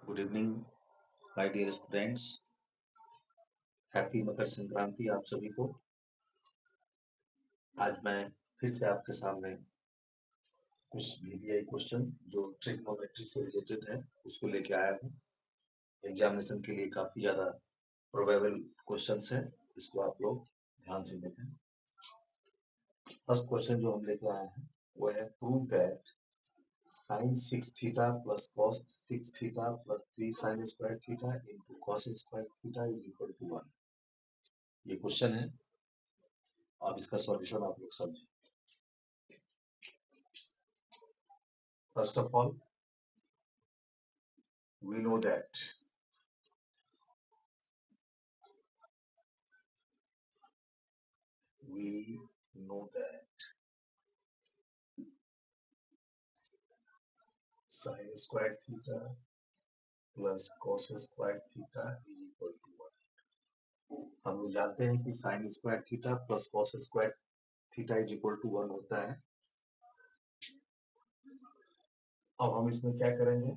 Good evening my dear students. Happy Makar Sankranti आप सभी को। आज मैं फिर से आपके सामने कुछ वीवीआई क्वेश्चन जो ट्रिग्नोमेट्री से रिलेटेड है उसको लेके आया हूँ। एग्जामिनेशन के लिए काफी ज्यादा प्रोबेबल क्वेश्चंस हैं, इसको आप लोग ध्यान से देखें। फर्स्ट क्वेश्चन जो हम लेके आए हैं वो है prove that sin 6 theta plus cos 6 theta plus 3 sin square theta into cos square theta is equal to 1। ये क्वेश्चन है, अब इसका सॉल्यूशन आप लोग समझें। First of all, we know that we know that sin squared theta plus cos squared theta is equal to 1। हम लोग जानते हैं कि sin squared theta plus cos squared theta is equal to 1 होता है। अब हम इसमें क्या करेंगे,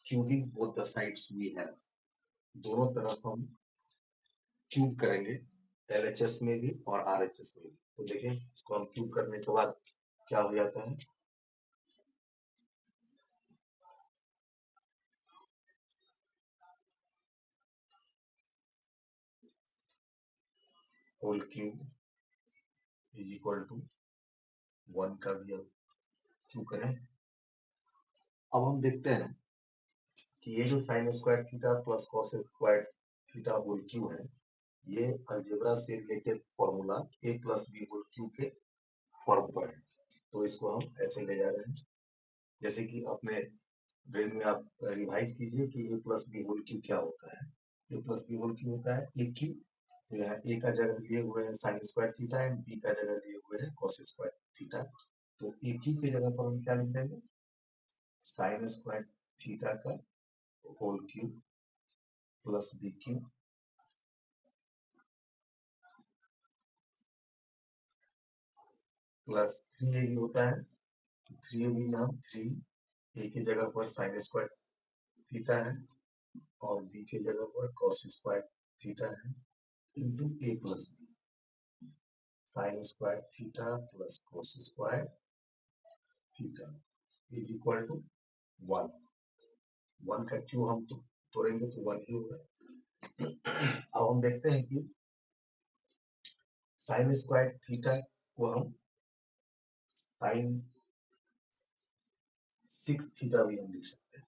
cubing both the sides we have, दोनों तरफ हम क्यूब करेंगे, एलएचएस में भी और आरएचएस में भी। तो देखें, इसको हम क्यूब करने के बाद क्या हो जाता है, whole cube is equal to 1 का भी हम क्यूब करें। अब हम देखते हैं कि ये जो sine square theta plus cos square theta whole cube है, ये अलजेब्रा से related formula A plus B whole cube के फॉर्म पर है। तो इसको हम ऐसे ले जा रहे हैं, जैसे कि अपने ब्रेन में आप रिवाइज कीजिए कि ए प्लस बी होल क्यू क्या होता है। A plus B whole Q होता है ए क्यू। तो यहाँ ए का जगह लिए हुए हैं sine square theta and B का जगह लिए हुए हैं कॉस स्क्वायर थीटा। तो ए क्यू के जगह पर हम क्या लिख देंगे, साइन स्क्वायर थीटा का whole cube plus B cube plus 3a भी होता है। 3a भी यहाँ 3 ए की जगह पर साइन स्क्वायर थीटा है और बी की जगह पर कॉस स्क्वायर थीटा है into A plus B sine square theta plus cos square theta is equal to 1। 1 का क्यू हम तोड़ेंगे तो 1 ही होगा। अब हम देखते हैं कि साइन स्क्वायर थीटा को हम साइन 6 थीटा भी हम लिख सकते हैं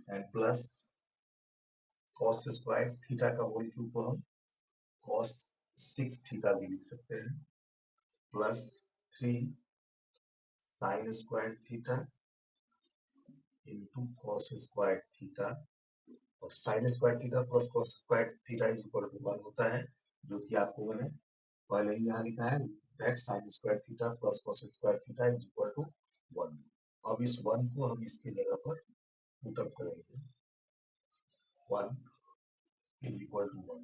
and plus cos square theta का होल क्यूब को हम cos 6 थीटा भी लिख सकते हैं plus 3 sine square theta into cos square theta, और sine square theta plus cos square theta is equal to 1 होता है, जो कि आपको मैंने पहले ही यहाँ लिखा है that sine square theta plus cos square theta is equal to 1। अब इस 1 को हम इसके जगह पर पुट अप करेंगे, 1 इज इक्वल टू 1।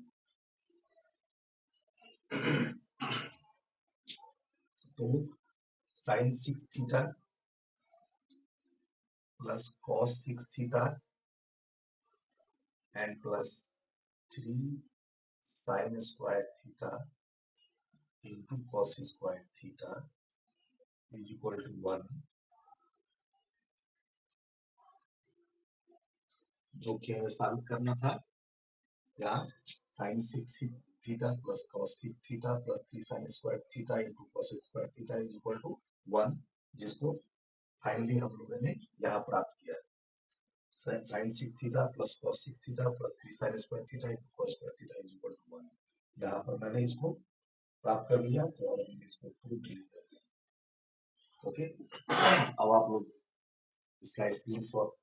तो sine 6 theta plus cos 6 theta and plus 3 sine square theta into cos square theta is equal to 1, जो कि हमें सॉल्व करना था। यहाँ sine 6 theta plus cos 6 theta plus 3 sine square theta into cos square theta is equal to 1, जिसको finally हम लोगों ने यहाँ प्राप्त किया। Sine 6 theta plus cos 6 theta plus 3 sine square theta into cos square theta is equal to 1। यहाँ पर मैंने इसको प्राप्त कर लिया, तो अब हम इसको प्रूव डिलीट कर दिया। ओके, अब आप लोग इसका स्क्रीनशॉट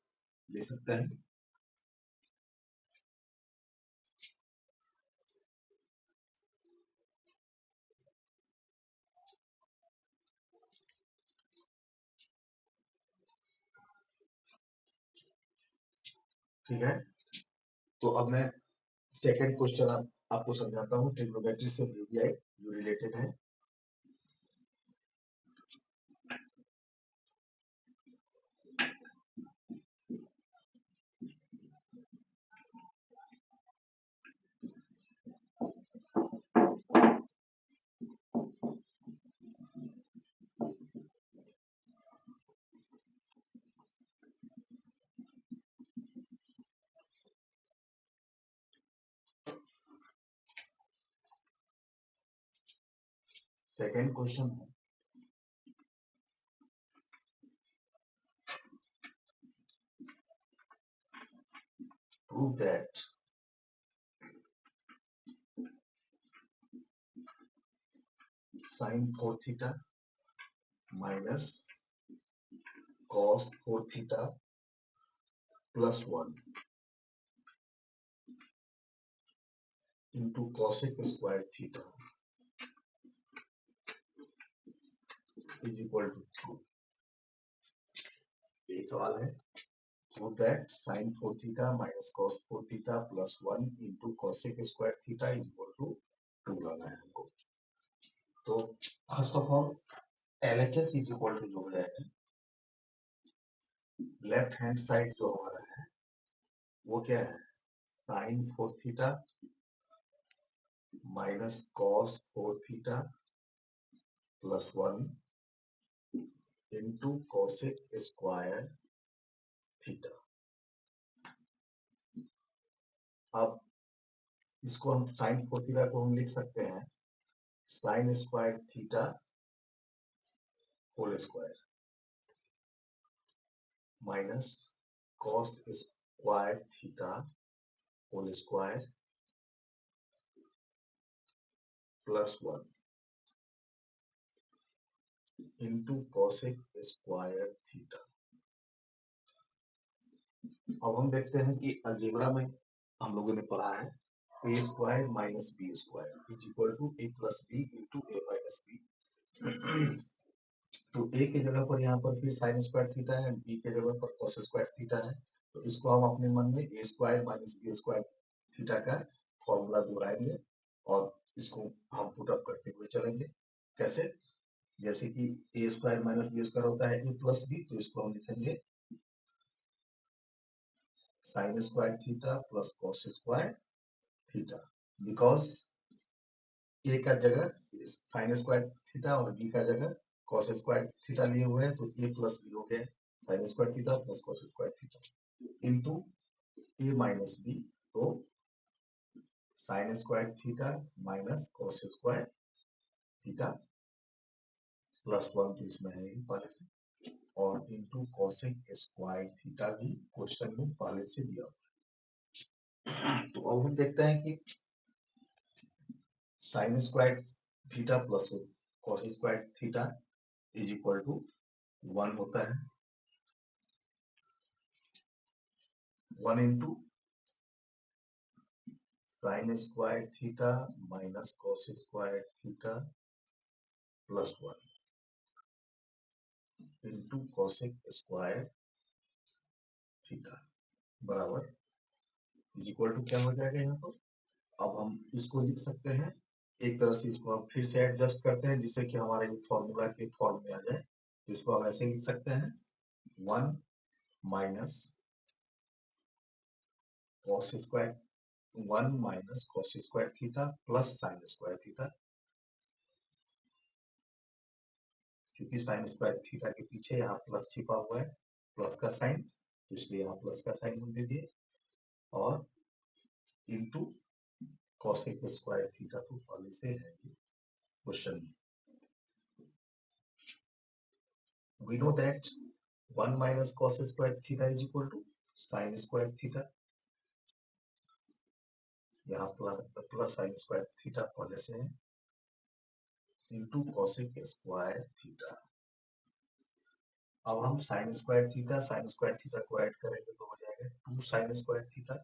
ले सकते हैं। ठीक है, तो अब मैं सेकंड क्वेश्चन आपको समझाता हूँ ट्रिग्नोमेट्री से वीवीआई जो रिलेटेड है। सेकंड क्वेश्चन है, prove that sine 4 theta minus cos 4 theta plus 1 into cosec square theta is equal to two. ये सवाल है, prove that sine 4 theta minus cos 4 theta plus 1 into cosec square theta is equal to two लाना है हमको। तो first of all LHS is equal to जो हो जाएगा, लेफ्ट हैंड साइड जो हमारा है वो क्या है, sine 4 theta minus cos 4 theta plus 1 into cosec square theta. अब इसको हम साइन 4 थीटा को हम लिख सकते हैं sine square theta whole square minus cos square theta whole square plus 1 into cosec square theta. अब हम देखते हैं कि अलजेब्रा में हम लोगों ने पढ़ा है A square minus B square is equal to A plus B into A minus B. तो ए की जगह पर यहाँ पर फिर साइन स्क्वायर थीटा है, बी की जगह पर कॉस स्क्वायर थीटा है, तो इसको हम अपने मन में A square minus B square theta का फॉर्मूला दोहराएंगे और इसको हम पुट अप करते हुए चलेंगे। कैसे, जैसे कि A square minus B square होता है ए प्लस बी, तो इसको हम लिखेंगे sine square theta plus cos square theta, because A का जगह साइन स्क्वायर थीटा और बी का जगह कॉस स्क्वायर थीटा लिए हुए हैं, तो ए प्लस बी हो गया sine square theta plus cos square theta into A minus B, तो sine square theta minus cos square theta plus 1, तो इसमें है ही पहले से, और इंटू कॉसेक स्क्वायर थीटा भी क्वेश्चन में पहले से दिया हुआ है। तो अब हम देखते हैं कि sine square theta plus cos square theta is equal to 1 होता है, 1 into sine square theta minus cos square theta plus 1 into cosec square theta बराबर इज इक्वल टू क्या हो जाएगा यहाँ पर। अब हम इसको लिख सकते हैं, एक तरह से इसको हम फिर से एडजस्ट करते हैं जिससे कि हमारे फॉर्मूला के फॉर्म में आ जाए, तो इसको हम ऐसे लिख सकते हैं 1 minus cos square 1 minus cos square theta plus sine square theta, क्योंकि साइन स्क्वायर थीटा के पीछे यहाँ प्लस छिपा हुआ है, प्लस का साइन, तो इसलिए यहाँ प्लस का साइन हम दे दिए, और इनटू कॉसेक स्क्वायर थीटा, तो पहले से है क्वेश्चन में। We know that 1 minus cos square theta is equal to sin square theta, यहाँ प्लस साइन स्क्वायर थीटा पहले से है, इंटू कॉसेक स्क्वायर थीटा। अब हम साइन स्क्वायर थीटा को ऐड करेंगे तो हो जाएगा 2 sine square theta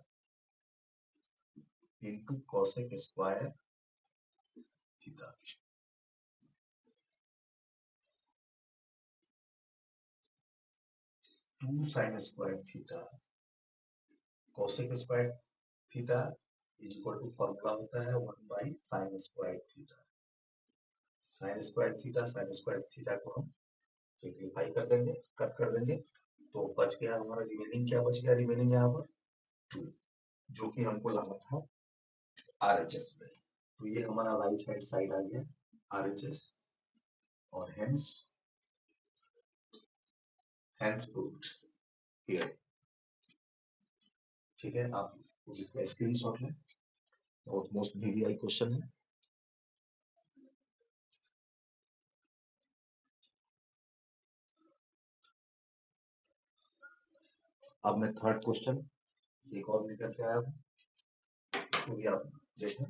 into cosec square theta. 2 sine square theta cosec square theta is equal to formula होता है 1 by sine square theta. Sine square theta को हम सिंप्लीफाई कर देंगे, कट कर देंगे, तो बच गया हमारा रिमेनिंग, क्या बच गया रिमेनिंग यहाँ पर 2, जो कि हमको लाना था RHS में। तो ये हमारा राइट हैंड साइड आ गया RHS, और हेंस प्रूव्ड हियर। ठीक है, आप इसका स्क्रीनशॉट लें, बहुत मोस्ट VVI क्वेश्चन है। अब मैं थर्ड क्वेश्चन एक और लेकर के आया हूँ, तो भी आप देखें।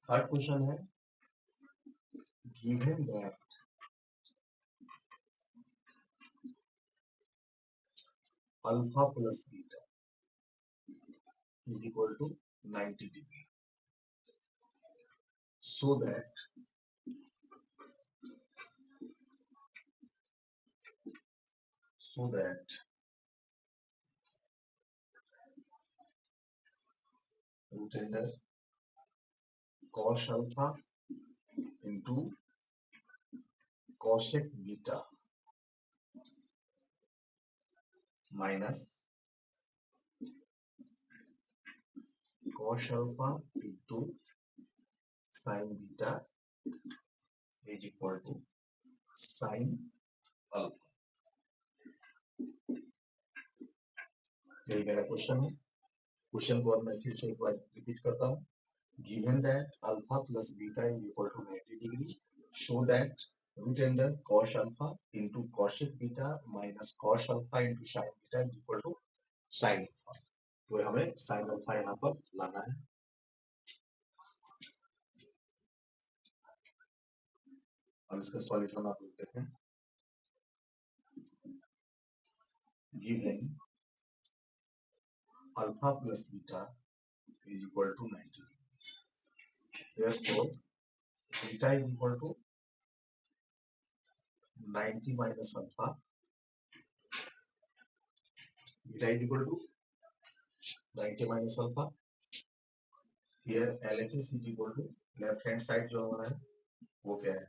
थर्ड क्वेश्चन है, given that alpha plus beta is equal to 90 degree, so that root under cos alpha into cosec beta minus cos alpha into sin beta is equal to sin alpha। यही मेरा question है। Question को मैं फिर से एक बार repeat करता हूँ। Given that alpha plus beta is equal to 90 degree, show that root under cos alpha into cosec beta minus cos alpha into sin beta is equal to sin alpha। तो हमें sin alpha यहाँ पर लाना है। अब इसका solution आप लोग देखें। Given alpha plus beta is equal to 90 degree, therefore beta is equal to 90 minus alpha, beta is equal to 90 minus alpha, here LHS is equal to left hand side जो हमारा है वो क्या है,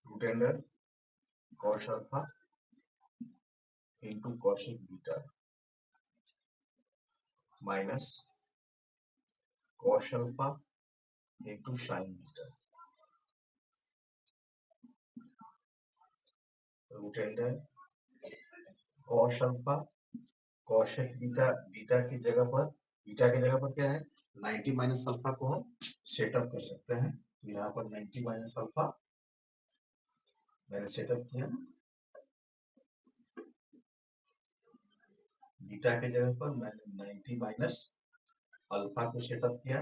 root under cos alpha into cosec beta minus cos alpha into sin beta, root under cos alpha cosec beta, beta की जगह पर क्या है 90 माइनस अल्फा को हम सेटअप कर सकते हैं। तो यहाँ पर 90 माइनस अल्फा मैंने सेटअप किया, बीटा के जगह पर मैंने 90 माइनस अल्फा को सेटअप किया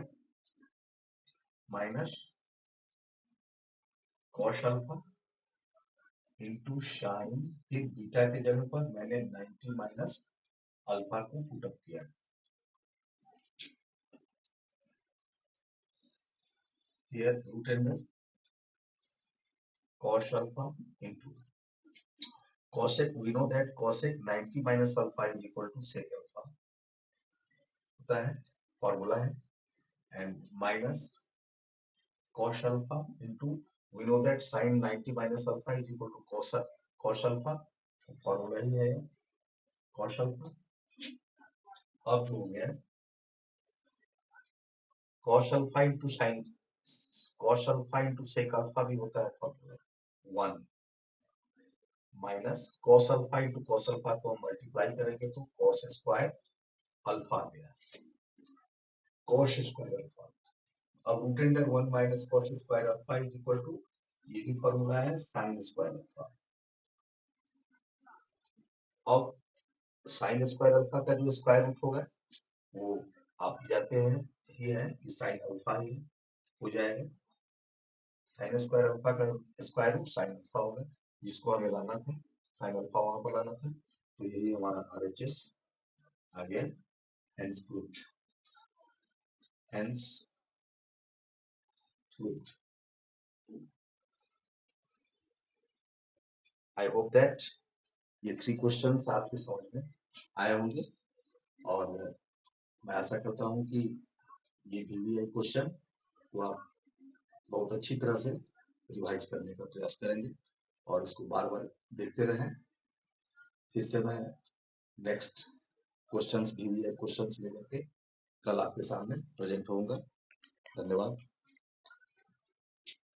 minus cos alpha into sine, फिर बीटा के जगह पर मैंने 90 माइनस अल्फा को पुटअप किया। Here root under cos alpha into cosec, we know that cosec 90 minus alpha is equal to sec alpha होता है, फॉर्मूला है, and minus cos alpha into we know that sin 90 minus alpha is equal to cos alpha, formula ही है cos alpha। अब जो हो गया cos alpha into sin, cos alpha into sec alpha भी होता है formula 1 minus cos alpha into cos alpha को हम मल्टीप्लाई करेंगे तो cos स्क्वायर अल्फा आ गया, cos स्क्वायर अल्फा। अब root under 1 minus cos square alpha is equal to, ये भी फॉर्मूला है साइन स्क्वायर अल्फा। अब साइन स्क्वायर अल्फा का जो स्क्वायर रूट होगा वो आप जाते हैं, ये है कि साइन अल्फा ही हो जाएगा। साइन स्क्वायर अल्फा का स्क्वायर रूट साइन अल्फा होगा, जिसको हमें लाना था, साइन अल्फा वहां पर लाना था, तो यही हमारा RHS आ गया। Hence proved, hence proved. I hope that ये 3 क्वेश्चंस आपके समझ में आए होंगे, और मैं आशा करता हूं कि ये PVI क्वेश्चन को आप बहुत अच्छी तरह से रिवाइज करने का प्रयास करेंगे और इसको बार बार देखते रहें। फिर से मैं नेक्स्ट क्वेश्चंस PVI क्वेश्चंस लेकर के कल आपके सामने प्रेजेंट होऊंगा। धन्यवाद।